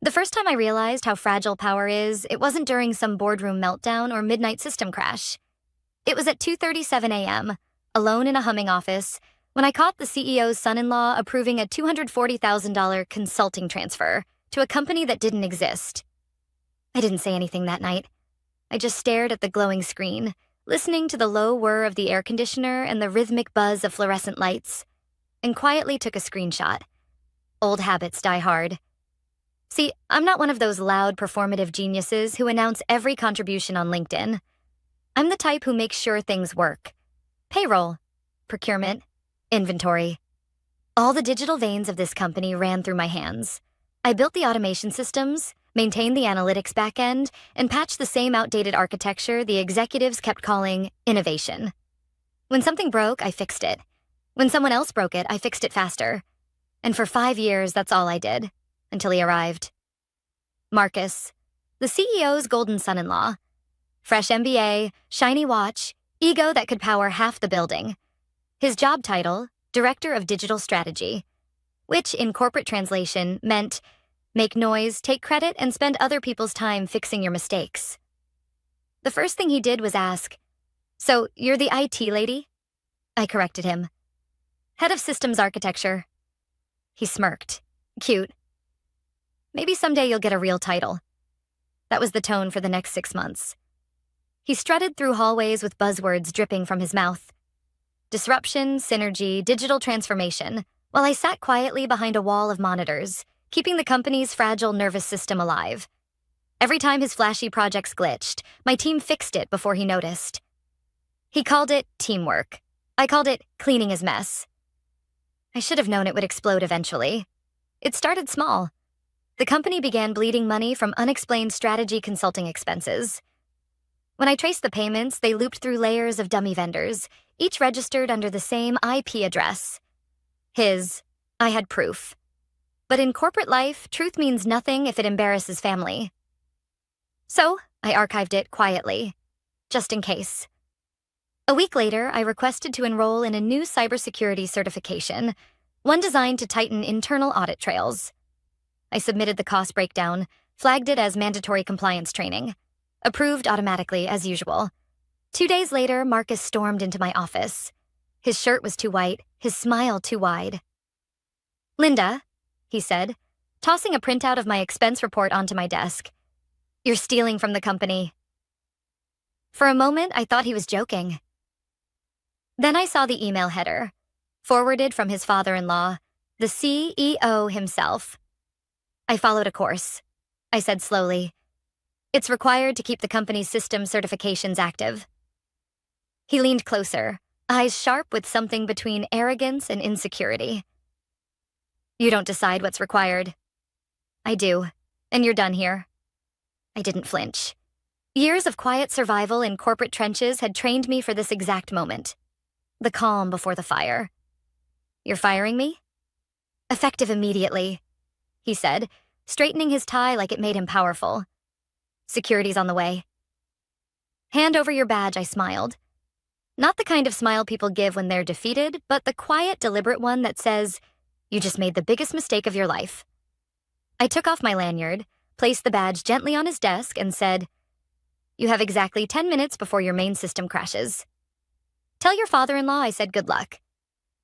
The first time I realized how fragile power is, it wasn't during some boardroom meltdown or midnight system crash. It was at 2:37 a.m., alone in a humming office, when I caught the CEO's son-in-law approving a $240,000 consulting transfer to a company that didn't exist. I didn't say anything that night. I just stared at the glowing screen, listening to the low whir of the air conditioner and the rhythmic buzz of fluorescent lights, and quietly took a screenshot. Old habits die hard. See, I'm not one of those loud, performative geniuses who announce every contribution on LinkedIn. I'm the type who makes sure things work. Payroll, procurement, inventory. All the digital veins of this company ran through my hands. I built the automation systems, maintained the analytics backend, and patched the same outdated architecture the executives kept calling innovation. When something broke, I fixed it. When someone else broke it, I fixed it faster. And for 5 years, that's all I did, until he arrived. Marcus, the CEO's golden son-in-law. Fresh MBA, shiny watch, ego that could power half the building. His job title, Director of Digital Strategy, which in corporate translation meant make noise, take credit, and spend other people's time fixing your mistakes. The first thing he did was ask, "So, you're the IT lady?" I corrected him. "Head of Systems Architecture." He smirked. Cute. "Maybe someday you'll get a real title." That was the tone for the next 6 months. He strutted through hallways with buzzwords dripping from his mouth. Disruption, synergy, digital transformation, while I sat quietly behind a wall of monitors, keeping the company's fragile nervous system alive. Every time his flashy projects glitched, my team fixed it before he noticed. He called it teamwork. I called it cleaning his mess. I should have known it would explode eventually. It started small. The company began bleeding money from unexplained strategy consulting expenses. When I traced the payments, they looped through layers of dummy vendors, each registered under the same IP address. His. I had proof. But in corporate life, truth means nothing if it embarrasses family. So, I archived it quietly, just in case. A week later, I requested to enroll in a new cybersecurity certification, one designed to tighten internal audit trails. I submitted the cost breakdown, flagged it as mandatory compliance training. Approved automatically, as usual. 2 days later, Marcus stormed into my office. His shirt was too white, his smile too wide. "Linda," he said, tossing a printout of my expense report onto my desk. "You're stealing from the company." For a moment, I thought he was joking. Then I saw the email header, forwarded from his father-in-law, the CEO himself. I followed a course. I said slowly, "It's required to keep the company's system certifications active." He leaned closer, eyes sharp with something between arrogance and insecurity. "You don't decide what's required." "I do, and you're done here." I didn't flinch. Years of quiet survival in corporate trenches had trained me for this exact moment. The calm before the fire. "You're firing me?" "Effective immediately," he said, straightening his tie like it made him powerful. "Security's on the way." "Hand over your badge," I smiled. Not the kind of smile people give when they're defeated, but the quiet, deliberate one that says, "You just made the biggest mistake of your life." I took off my lanyard, placed the badge gently on his desk, and said, "You have exactly 10 minutes before your main system crashes." "Tell your father-in-law I said good luck."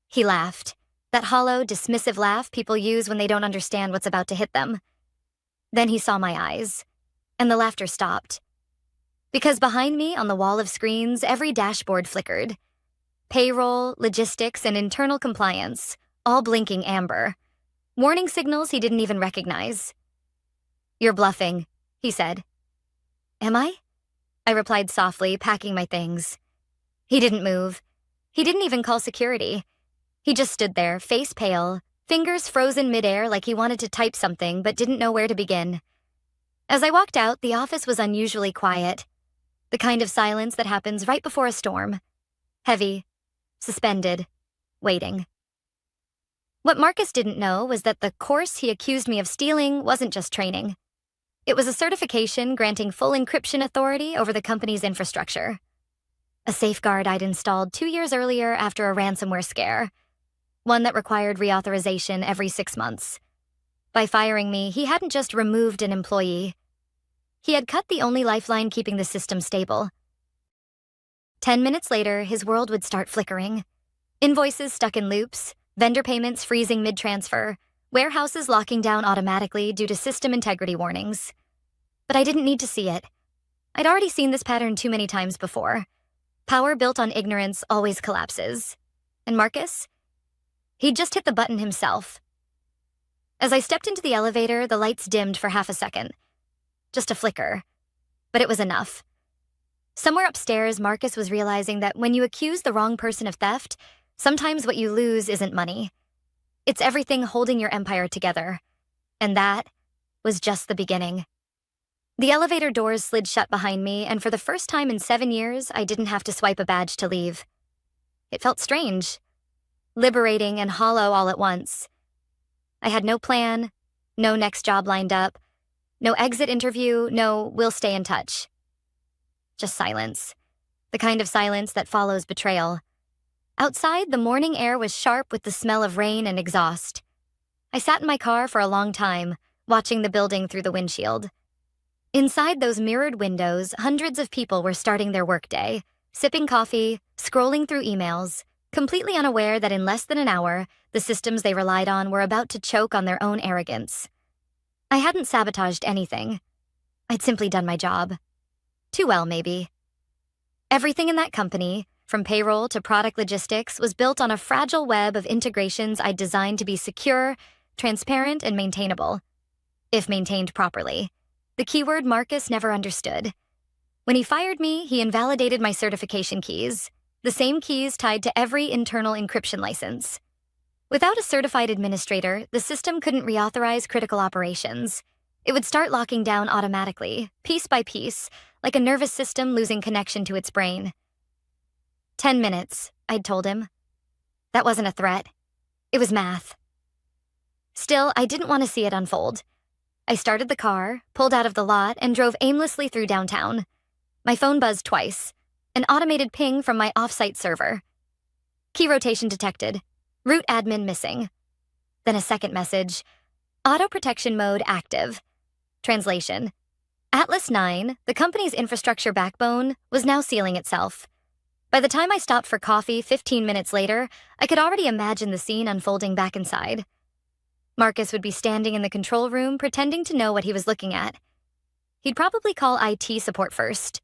He laughed, that hollow, dismissive laugh people use when they don't understand what's about to hit them. Then he saw my eyes, and the laughter stopped. Because behind me, on the wall of screens, every dashboard flickered. Payroll, logistics, and internal compliance, all blinking amber. Warning signals he didn't even recognize. "You're bluffing," he said. "Am I?" I replied softly, packing my things. He didn't move. He didn't even call security. He just stood there, face pale, fingers frozen midair like he wanted to type something but didn't know where to begin. As I walked out, the office was unusually quiet. The kind of silence that happens right before a storm. Heavy, suspended, waiting. What Marcus didn't know was that the course he accused me of stealing wasn't just training. It was a certification granting full encryption authority over the company's infrastructure. A safeguard I'd installed 2 years earlier after a ransomware scare. One that required reauthorization every 6 months. By firing me, he hadn't just removed an employee. He had cut the only lifeline keeping the system stable. 10 minutes later, his world would start flickering. Invoices stuck in loops, vendor payments freezing mid-transfer, warehouses locking down automatically due to system integrity warnings. But I didn't need to see it. I'd already seen this pattern too many times before. Power built on ignorance always collapses. And Marcus? He'd just hit the button himself. As I stepped into the elevator, the lights dimmed for half a second. Just a flicker. But it was enough. Somewhere upstairs, Marcus was realizing that when you accuse the wrong person of theft, sometimes what you lose isn't money. It's everything holding your empire together. And that was just the beginning. The elevator doors slid shut behind me, and for the first time in 7 years, I didn't have to swipe a badge to leave. It felt strange, liberating and hollow all at once. I had no plan, no next job lined up, no exit interview, no we'll stay in touch. Just silence. The kind of silence that follows betrayal. Outside, the morning air was sharp with the smell of rain and exhaust. I sat in my car for a long time, watching the building through the windshield. Inside those mirrored windows, hundreds of people were starting their workday, sipping coffee, scrolling through emails, completely unaware that in less than an hour, the systems they relied on were about to choke on their own arrogance. I hadn't sabotaged anything. I'd simply done my job. Too well, maybe. Everything in that company, from payroll to product logistics, was built on a fragile web of integrations I'd designed to be secure, transparent, and maintainable. If maintained properly. The keyword Marcus never understood. When he fired me, he invalidated my certification keys, the same keys tied to every internal encryption license. Without a certified administrator, the system couldn't reauthorize critical operations. It would start locking down automatically, piece by piece, like a nervous system losing connection to its brain. 10 minutes, I'd told him. That wasn't a threat. It was math. Still, I didn't want to see it unfold. I started the car, pulled out of the lot, and drove aimlessly through downtown. My phone buzzed twice. An automated ping from my off-site server. Key rotation detected. Root admin missing. Then a second message. Auto protection mode active. Translation. Atlas 9, the company's infrastructure backbone, was now sealing itself. By the time I stopped for coffee 15 minutes later, I could already imagine the scene unfolding back inside. Marcus would be standing in the control room pretending to know what he was looking at. He'd probably call IT support first.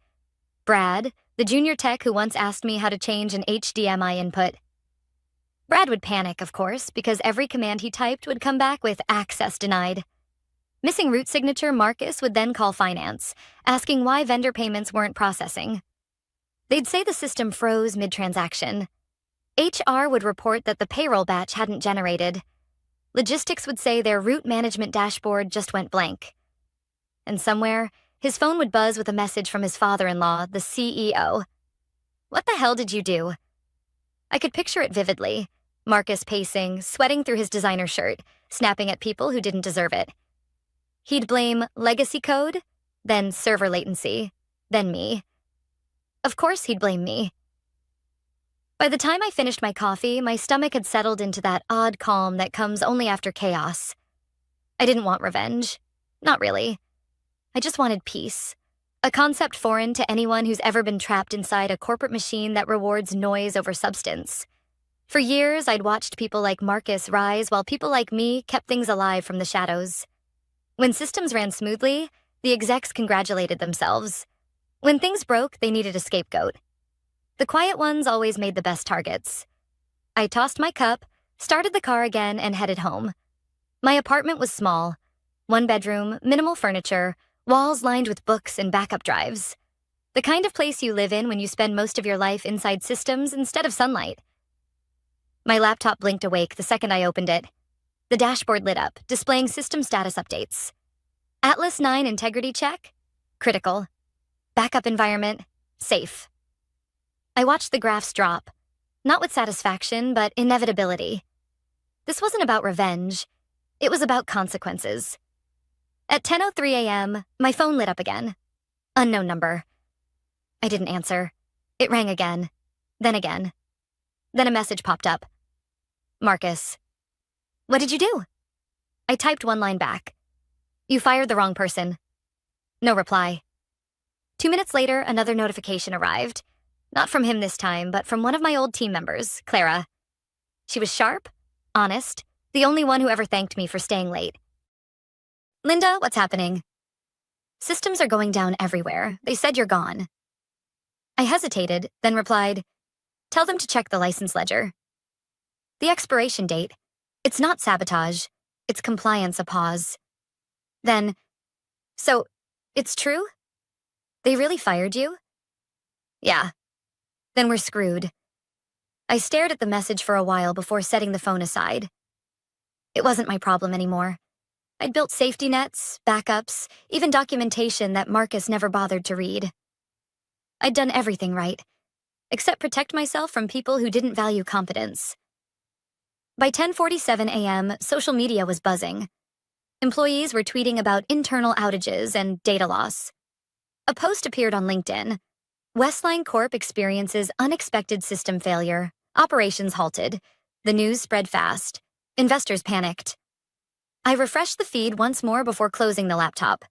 Brad, the junior tech who once asked me how to change an HDMI input. Brad would panic, of course, because every command he typed would come back with access denied. Missing root signature, Marcus would then call finance, asking why vendor payments weren't processing. They'd say the system froze mid-transaction. HR would report that the payroll batch hadn't generated. Logistics would say their route management dashboard just went blank. And somewhere, his phone would buzz with a message from his father-in-law, the CEO. What the hell did you do? I could picture it vividly. Marcus pacing, sweating through his designer shirt, snapping at people who didn't deserve it. He'd blame legacy code, then server latency, then me. Of course he'd blame me. By the time I finished my coffee, my stomach had settled into that odd calm that comes only after chaos. I didn't want revenge. Not really. I just wanted peace. A concept foreign to anyone who's ever been trapped inside a corporate machine that rewards noise over substance. For years, I'd watched people like Marcus rise while people like me kept things alive from the shadows. When systems ran smoothly, the execs congratulated themselves. When things broke, they needed a scapegoat. The quiet ones always made the best targets. I tossed my cup, started the car again, and headed home. My apartment was small. 1 bedroom, minimal furniture, walls lined with books and backup drives. The kind of place you live in when you spend most of your life inside systems instead of sunlight. My laptop blinked awake the second I opened it. The dashboard lit up, displaying system status updates. Atlas 9 integrity check? Critical. Backup environment? Safe. I watched the graphs drop, not with satisfaction, but inevitability. This wasn't about revenge. It was about consequences. At 10:03 a.m., my phone lit up again. Unknown number. I didn't answer. It rang again. Then again. Then a message popped up. Marcus. What did you do? I typed one line back. You fired the wrong person. No reply. 2 minutes later, another notification arrived. Not from him this time, but from one of my old team members, Clara. She was sharp, honest, the only one who ever thanked me for staying late. Linda, what's happening? Systems are going down everywhere. They said you're gone. I hesitated, then replied, tell them to check the license ledger. The expiration date. It's not sabotage. It's compliance, a pause. Then, so, it's true? They really fired you? Yeah. Then we're screwed. I stared at the message for a while before setting the phone aside. It wasn't my problem anymore. I'd built safety nets, backups, even documentation that Marcus never bothered to read. I'd done everything right, except protect myself from people who didn't value competence. By 10:47 a.m., social media was buzzing. Employees were tweeting about internal outages and data loss. A post appeared on LinkedIn. Westline Corp experiences unexpected system failure. Operations halted. The news spread fast. Investors panicked. I refreshed the feed once more before closing the laptop.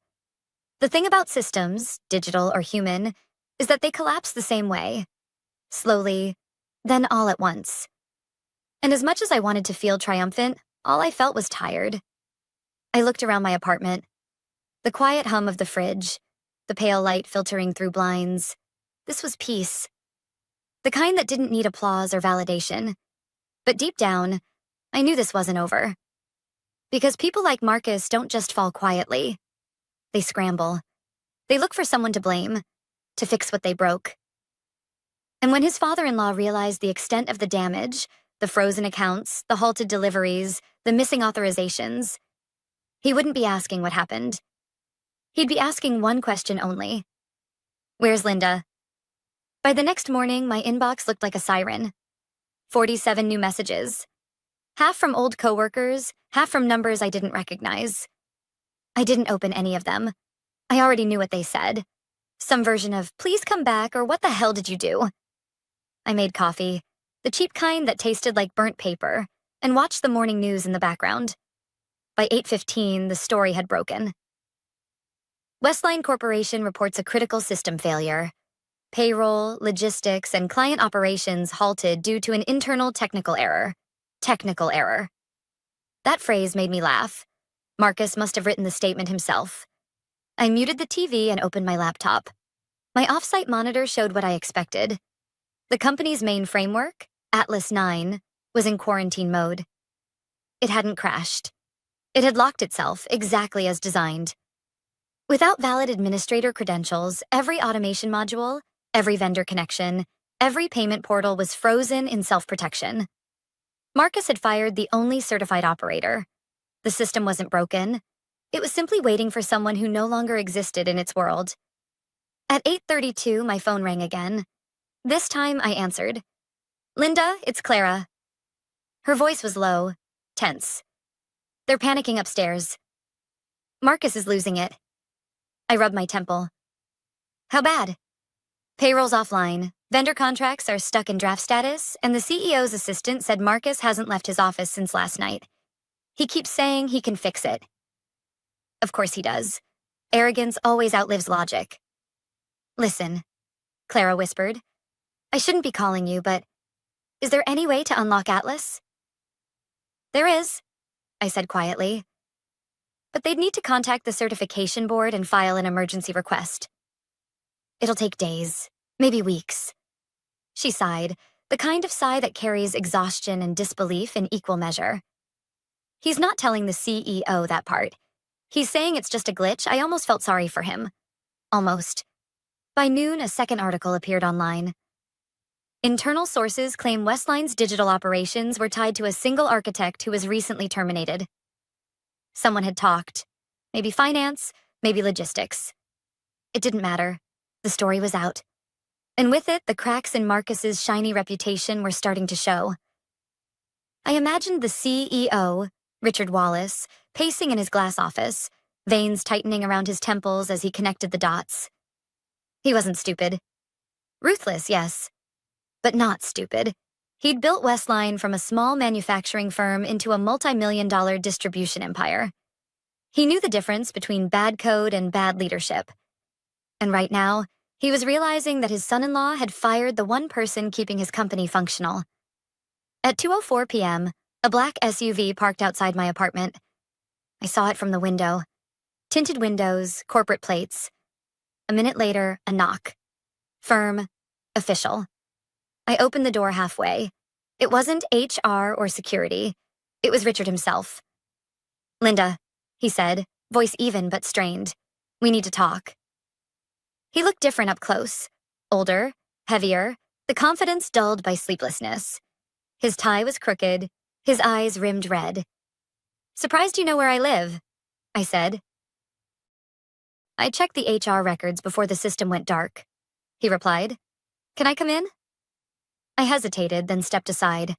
The thing about systems, digital or human, is that they collapse the same way. Slowly, then all at once. And as much as I wanted to feel triumphant, all I felt was tired. I looked around my apartment. The quiet hum of the fridge, the pale light filtering through blinds. This was peace. The kind that didn't need applause or validation. But deep down, I knew this wasn't over. Because people like Marcus don't just fall quietly. They scramble. They look for someone to blame, to fix what they broke. And when his father-in-law realized the extent of the damage, the frozen accounts, the halted deliveries, the missing authorizations, he wouldn't be asking what happened. He'd be asking one question only. Where's Linda? By the next morning, my inbox looked like a siren. 47 new messages. Half from old coworkers, half from numbers I didn't recognize. I didn't open any of them. I already knew what they said. Some version of, please come back, or what the hell did you do? I made coffee, the cheap kind that tasted like burnt paper, and watched the morning news in the background. By 8:15, the story had broken. Westline Corporation reports a critical system failure. Payroll, logistics, and client operations halted due to an internal technical error. Technical error. That phrase made me laugh. Marcus must have written the statement himself. I muted the TV and opened my laptop. My off-site monitor showed what I expected. The company's main framework, Atlas 9, was in quarantine mode. It hadn't crashed. It had locked itself exactly as designed. Without valid administrator credentials, every automation module, every vendor connection, every payment portal was frozen in self-protection. Marcus had fired the only certified operator. The system wasn't broken. It was simply waiting for someone who no longer existed in its world. At 8:32, my phone rang again. This time, I answered. Linda, it's Clara. Her voice was low, tense. They're panicking upstairs. Marcus is losing it. I rubbed my temple. How bad? Payroll's offline. Vendor contracts are stuck in draft status, and the CEO's assistant said Marcus hasn't left his office since last night. He keeps saying he can fix it. Of course he does. Arrogance always outlives logic. Listen, Clara whispered. I shouldn't be calling you, but is there any way to unlock Atlas? There is, I said quietly. But they'd need to contact the certification board and file an emergency request. It'll take days, maybe weeks. She sighed, the kind of sigh that carries exhaustion and disbelief in equal measure. He's not telling the CEO that part. He's saying it's just a glitch. I almost felt sorry for him. Almost. By noon, a second article appeared online. Internal sources claim Westline's digital operations were tied to a single architect who was recently terminated. Someone had talked. Maybe finance, maybe logistics. It didn't matter. The story was out. And with it, the cracks in Marcus's shiny reputation were starting to show. I imagined the CEO, Richard Wallace, pacing in his glass office, veins tightening around his temples as he connected the dots. He wasn't stupid. Ruthless, yes, but not stupid. He'd built Westline from a small manufacturing firm into a multi-million-dollar distribution empire. He knew the difference between bad code and bad leadership. And right now, he was realizing that his son-in-law had fired the one person keeping his company functional. At 2:04 p.m., a black SUV parked outside my apartment. I saw it from the window. Tinted windows, corporate plates. A minute later, a knock. Firm, official. I opened the door halfway. It wasn't HR or security. It was Richard himself. "Linda," he said, voice even but strained. "We need to talk." He looked different up close. Older, heavier, the confidence dulled by sleeplessness. His tie was crooked, his eyes rimmed red. "Surprised you know where I live," I said. "I checked the HR records before the system went dark," he replied. "Can I come in?" I hesitated, then stepped aside.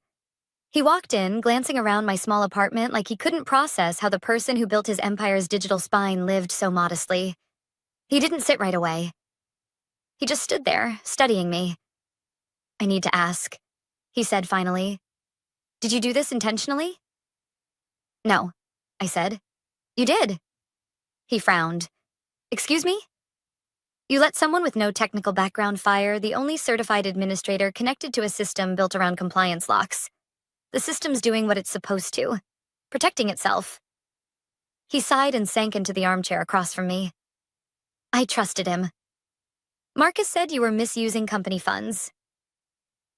He walked in, glancing around my small apartment like he couldn't process how the person who built his empire's digital spine lived so modestly. He didn't sit right away. He just stood there, studying me. "I need to ask," he said finally. "Did you do this intentionally?" "No," I said. "You did." He frowned. "Excuse me?" "You let someone with no technical background fire the only certified administrator connected to a system built around compliance locks. The system's doing what it's supposed to, protecting itself." He sighed and sank into the armchair across from me. "I trusted him." "Marcus said you were misusing company funds."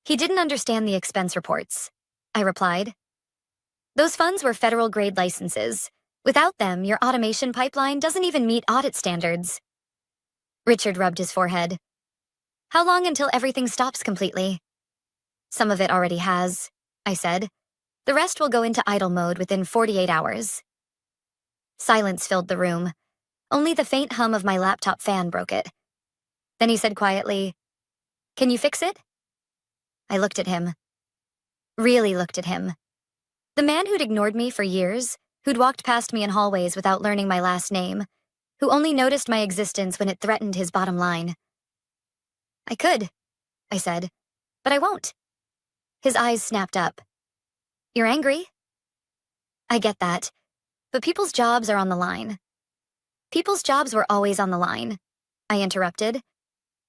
"He didn't understand the expense reports," I replied. "Those funds were federal-grade licenses. Without them, your automation pipeline doesn't even meet audit standards." Richard rubbed his forehead. "How long until everything stops completely?" "Some of it already has," I said. "The rest will go into idle mode within 48 hours." Silence filled the room. Only the faint hum of my laptop fan broke it. Then he said quietly, "Can you fix it?" I looked at him. Really looked at him. The man who'd ignored me for years, who'd walked past me in hallways without learning my last name, who only noticed my existence when it threatened his bottom line. "I could," I said, "but I won't." His eyes snapped up. "You're angry?" "I get that, but people's jobs are on the line." "People's jobs were always on the line," I interrupted.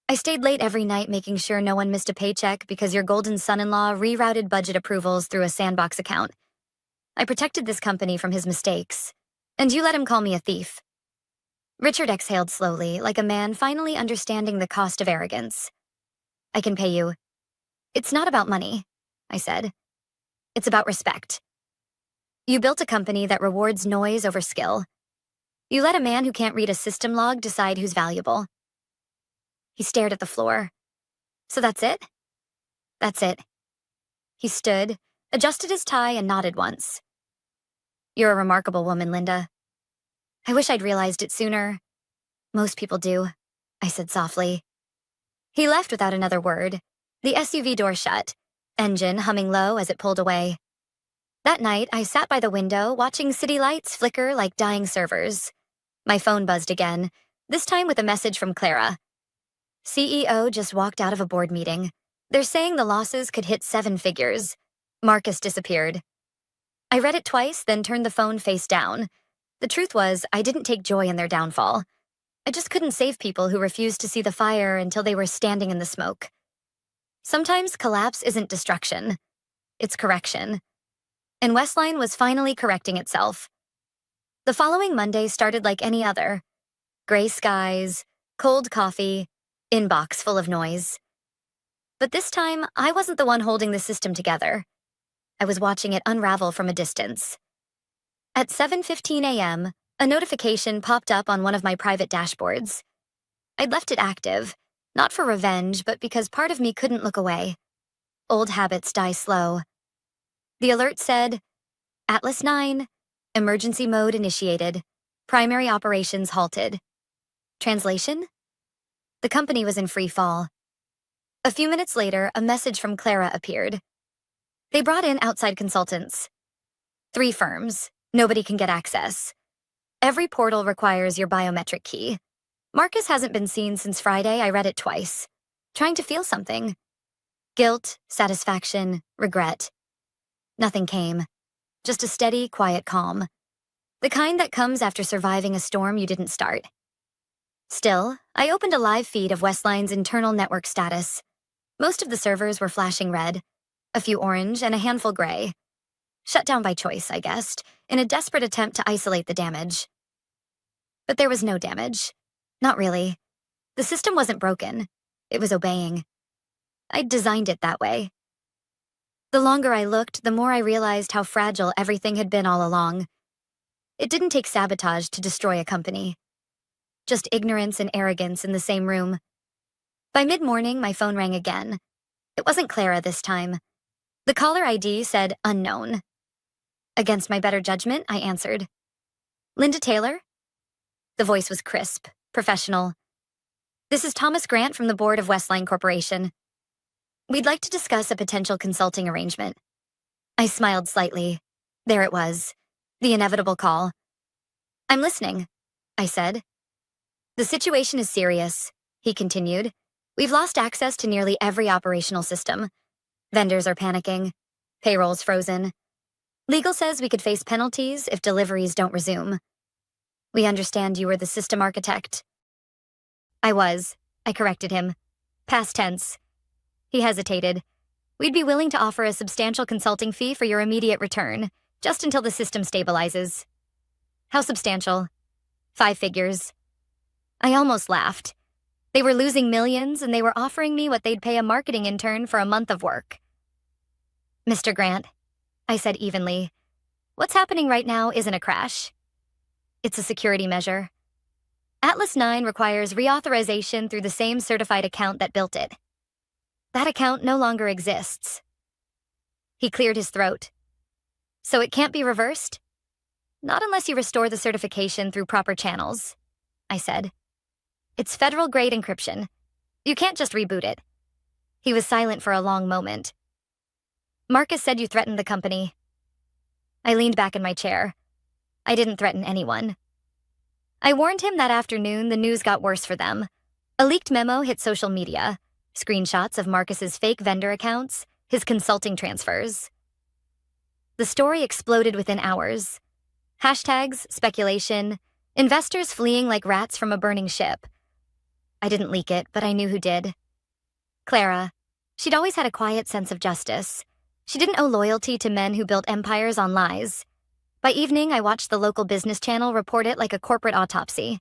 "I stayed late every night making sure no one missed a paycheck because your golden son-in-law rerouted budget approvals through a sandbox account. I protected this company from his mistakes, and you let him call me a thief." Richard exhaled slowly, like a man finally understanding the cost of arrogance. "I can pay you." "It's not about money," I said. "It's about respect. You built a company that rewards noise over skill. You let a man who can't read a system log decide who's valuable." He stared at the floor. "So that's it?" "That's it." He stood, adjusted his tie, and nodded once. "You're a remarkable woman, Linda." "I wish I'd realized it sooner." "Most people do," I said softly. He left without another word. The SUV door shut, engine humming low as it pulled away. That night, I sat by the window watching city lights flicker like dying servers. My phone buzzed again, this time with a message from Clara. "CEO just walked out of a board meeting. They're saying the losses could hit 7 figures. Marcus disappeared." I read it twice, then turned the phone face down. The truth was, I didn't take joy in their downfall. I just couldn't save people who refused to see the fire until they were standing in the smoke. Sometimes collapse isn't destruction. It's correction. And Westline was finally correcting itself. The following Monday started like any other. Gray skies, cold coffee, inbox full of noise. But this time, I wasn't the one holding the system together. I was watching it unravel from a distance. At 7:15 a.m., a notification popped up on one of my private dashboards. I'd left it active, not for revenge, but because part of me couldn't look away. Old habits die slow. The alert said, "Atlas 9, emergency mode initiated, primary operations halted." Translation? The company was in free fall. A few minutes later, a message from Clara appeared. They brought in outside consultants. 3 firms. Nobody can get access. Every portal requires your biometric key. Marcus hasn't been seen since Friday. I read it twice. Trying to feel something. Guilt, satisfaction, regret. Nothing came. Just a steady, quiet calm. The kind that comes after surviving a storm you didn't start. Still, I opened a live feed of Westline's internal network status. Most of the servers were flashing red, a few orange, and a handful gray. Shut down by choice, I guessed, in a desperate attempt to isolate the damage. But there was no damage. Not really. The system wasn't broken. It was obeying. I'd designed it that way. The longer I looked, the more I realized how fragile everything had been all along. It didn't take sabotage to destroy a company. Just ignorance and arrogance in the same room. By mid-morning, my phone rang again. It wasn't Clara this time. The caller ID said unknown. Against my better judgment, I answered. Linda Taylor? The voice was crisp, professional. This is Thomas Grant from the board of Westline Corporation. We'd like to discuss a potential consulting arrangement. I smiled slightly. There it was. The inevitable call. I'm listening, I said. The situation is serious, he continued. We've lost access to nearly every operational system. Vendors are panicking. Payroll's frozen. Legal says we could face penalties if deliveries don't resume. We understand you were the system architect. I was. I corrected him. Past tense. He hesitated. We'd be willing to offer a substantial consulting fee for your immediate return, just until the system stabilizes. How substantial? 5 figures. I almost laughed. They were losing millions, and they were offering me what they'd pay a marketing intern for a month of work. Mr. Grant, I said evenly, what's happening right now isn't a crash. It's a security measure. Atlas 9 requires reauthorization through the same certified account that built it. That account no longer exists. He cleared his throat. So it can't be reversed? Not unless you restore the certification through proper channels, I said. It's federal-grade encryption. You can't just reboot it. He was silent for a long moment. Marcus said you threatened the company. I leaned back in my chair. I didn't threaten anyone. I warned him that afternoon the news got worse for them. A leaked memo hit social media. Screenshots of Marcus's fake vendor accounts, his consulting transfers. The story exploded within hours. Hashtags, speculation, investors fleeing like rats from a burning ship. I didn't leak it, but I knew who did. Clara. She'd always had a quiet sense of justice. She didn't owe loyalty to men who built empires on lies. By evening, I watched the local business channel report it like a corporate autopsy.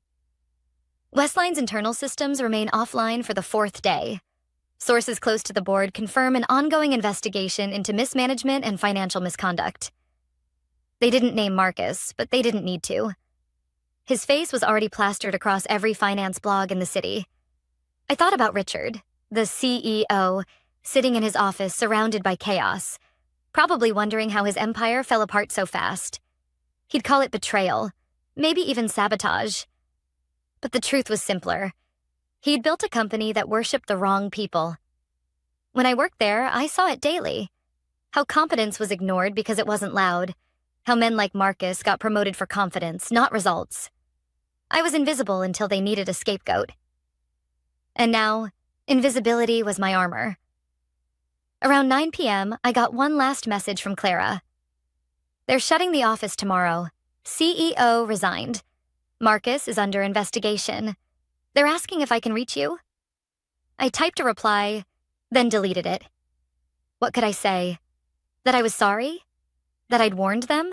Westline's internal systems remain offline for the 4th day. Sources close to the board confirm an ongoing investigation into mismanagement and financial misconduct. They didn't name Marcus, but they didn't need to. His face was already plastered across every finance blog in the city. I thought about Richard, the CEO, sitting in his office surrounded by chaos, probably wondering how his empire fell apart so fast. He'd call it betrayal, maybe even sabotage. But the truth was simpler. He'd built a company that worshipped the wrong people. When I worked there, I saw it daily. How competence was ignored because it wasn't loud. How men like Marcus got promoted for confidence, not results. I was invisible until they needed a scapegoat. And now, invisibility was my armor. Around 9 p.m., I got one last message from Clara. They're shutting the office tomorrow. CEO resigned. Marcus is under investigation. They're asking if I can reach you. I typed a reply, then deleted it. What could I say? That I was sorry? That I'd warned them?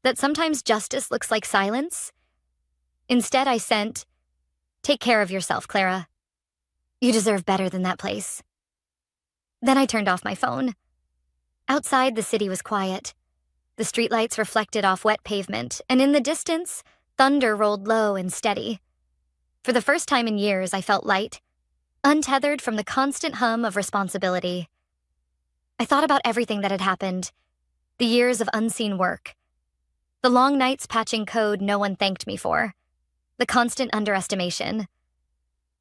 That sometimes justice looks like silence? Instead, I sent, "Take care of yourself, Clara. You deserve better than that place." Then I turned off my phone. Outside, the city was quiet. The streetlights reflected off wet pavement, and in the distance, thunder rolled low and steady. For the first time in years, I felt light, untethered from the constant hum of responsibility. I thought about everything that had happened, the years of unseen work, the long nights patching code no one thanked me for, the constant underestimation.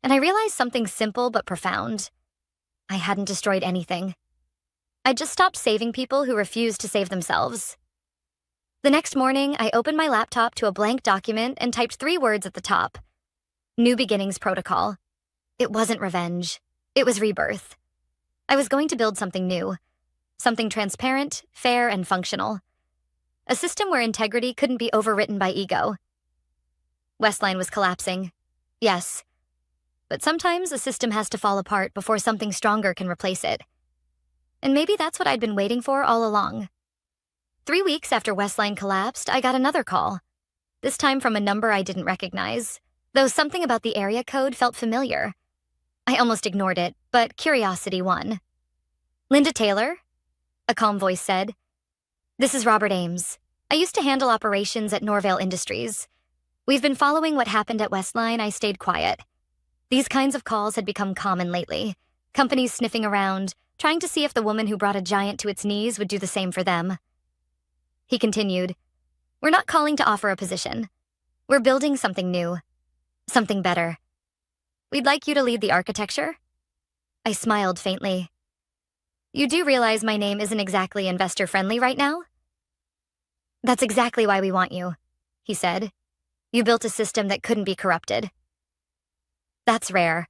And I realized something simple but profound. I hadn't destroyed anything. I just stopped saving people who refused to save themselves. The next morning, I opened my laptop to a blank document and typed 3 words at the top. New Beginnings Protocol. It wasn't revenge. It was rebirth. I was going to build something new, something transparent, fair, and functional. A system where integrity couldn't be overwritten by ego. Westline was collapsing. Yes. But sometimes a system has to fall apart before something stronger can replace it. And maybe that's what I'd been waiting for all along. 3 weeks after Westline collapsed, I got another call. This time from a number I didn't recognize, though something about the area code felt familiar. I almost ignored it, but curiosity won. "Linda Taylor?" a calm voice said. "This is Robert Ames. I used to handle operations at Norvale Industries. We've been following what happened at Westline. I stayed quiet. These kinds of calls had become common lately. Companies sniffing around, trying to see if the woman who brought a giant to its knees would do the same for them." He continued, "We're not calling to offer a position. We're building something new. Something better. We'd like you to lead the architecture." I smiled faintly. "You do realize my name isn't exactly investor-friendly right now?" "That's exactly why we want you," he said. "You built a system that couldn't be corrupted." "That's rare.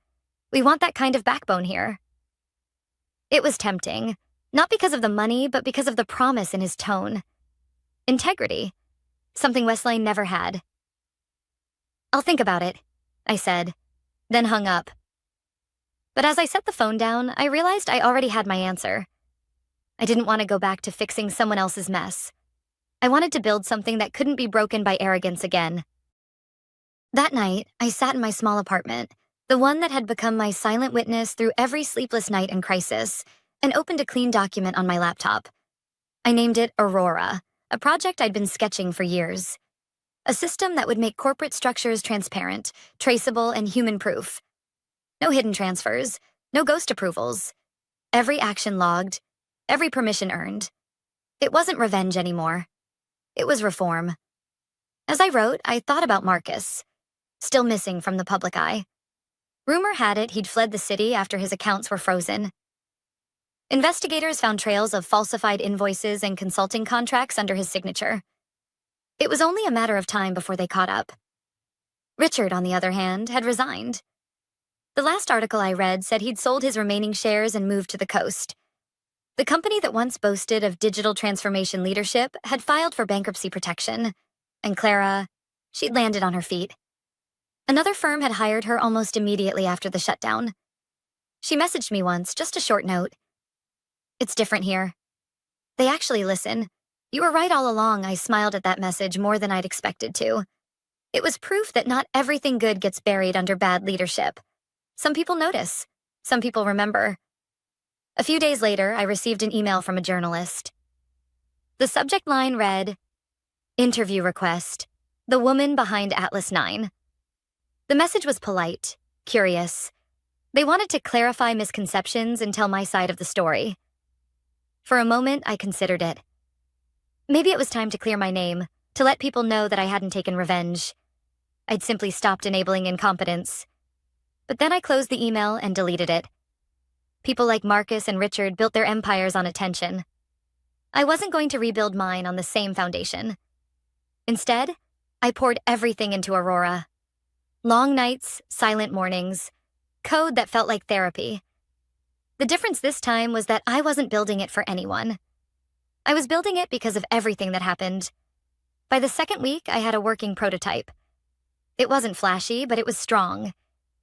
We want that kind of backbone here." It was tempting, not because of the money, but because of the promise in his tone. Integrity, something Westline never had. "I'll think about it," I said, then hung up. But as I set the phone down, I realized I already had my answer. I didn't want to go back to fixing someone else's mess. I wanted to build something that couldn't be broken by arrogance again. That night, I sat in my small apartment, the one that had become my silent witness through every sleepless night and crisis, and opened a clean document on my laptop. I named it Aurora, a project I'd been sketching for years. A system that would make corporate structures transparent, traceable, and human-proof. No hidden transfers, no ghost approvals. Every action logged, every permission earned. It wasn't revenge anymore. It was reform. As I wrote, I thought about Marcus, still missing from the public eye. Rumor had it he'd fled the city after his accounts were frozen. Investigators found trails of falsified invoices and consulting contracts under his signature. It was only a matter of time before they caught up. Richard, on the other hand, had resigned. The last article I read said he'd sold his remaining shares and moved to the coast. The company that once boasted of digital transformation leadership had filed for bankruptcy protection, and Clara, she'd landed on her feet. Another firm had hired her almost immediately after the shutdown. She messaged me once, just a short note. "It's different here." They actually listen. "You were right all along." I smiled at that message more than I'd expected to. It was proof that not everything good gets buried under bad leadership. Some people notice. Some people remember. A few days later, I received an email from a journalist. The subject line read, "Interview request. The woman behind Atlas 9. The message was polite, curious. They wanted to clarify misconceptions and tell my side of the story. For a moment, I considered it. Maybe it was time to clear my name, to let people know that I hadn't taken revenge. I'd simply stopped enabling incompetence. But then I closed the email and deleted it. People like Marcus and Richard built their empires on attention. I wasn't going to rebuild mine on the same foundation. Instead, I poured everything into Aurora. Long nights, silent mornings, code that felt like therapy. The difference this time was that I wasn't building it for anyone. I was building it because of everything that happened. By the second week, I had a working prototype. It wasn't flashy, but it was strong.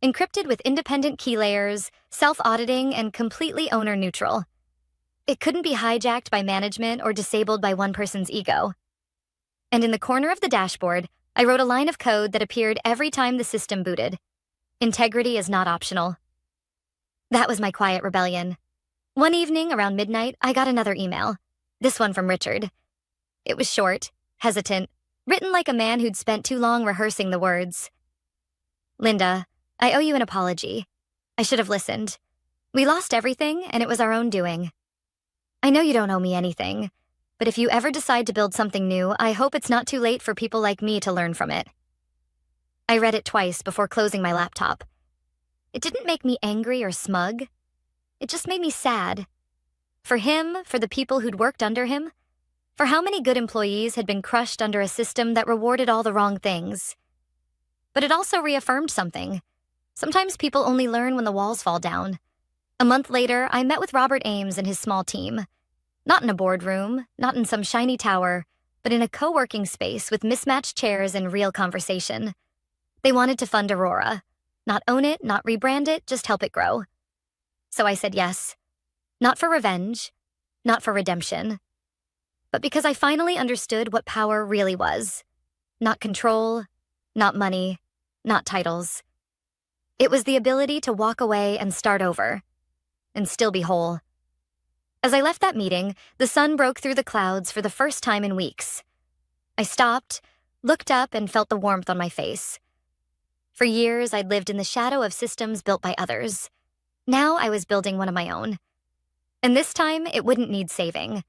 Encrypted with independent key layers, self-auditing, and completely owner-neutral. It couldn't be hijacked by management or disabled by one person's ego. And in the corner of the dashboard, I wrote a line of code that appeared every time the system booted. Integrity is not optional. That was my quiet rebellion. One evening, around midnight, I got another email. This one from Richard. It was short, hesitant, written like a man who'd spent too long rehearsing the words. "Linda, I owe you an apology. I should have listened. We lost everything, and it was our own doing. I know you don't owe me anything, but if you ever decide to build something new, I hope it's not too late for people like me to learn from it." I read it twice before closing my laptop. It didn't make me angry or smug. It just made me sad. For him, for the people who'd worked under him, for how many good employees had been crushed under a system that rewarded all the wrong things. But it also reaffirmed something. Sometimes people only learn when the walls fall down. A month later, I met with Robert Ames and his small team. Not in a boardroom, not in some shiny tower, but in a co-working space with mismatched chairs and real conversation. They wanted to fund Aurora. Not own it, not rebrand it, just help it grow. So I said yes. Not for revenge, not for redemption, but because I finally understood what power really was. Not control, not money, not titles. It was the ability to walk away and start over, and still be whole. As I left that meeting, the sun broke through the clouds for the first time in weeks. I stopped, looked up, and felt the warmth on my face. For years, I'd lived in the shadow of systems built by others. Now I was building one of my own. And this time, it wouldn't need saving.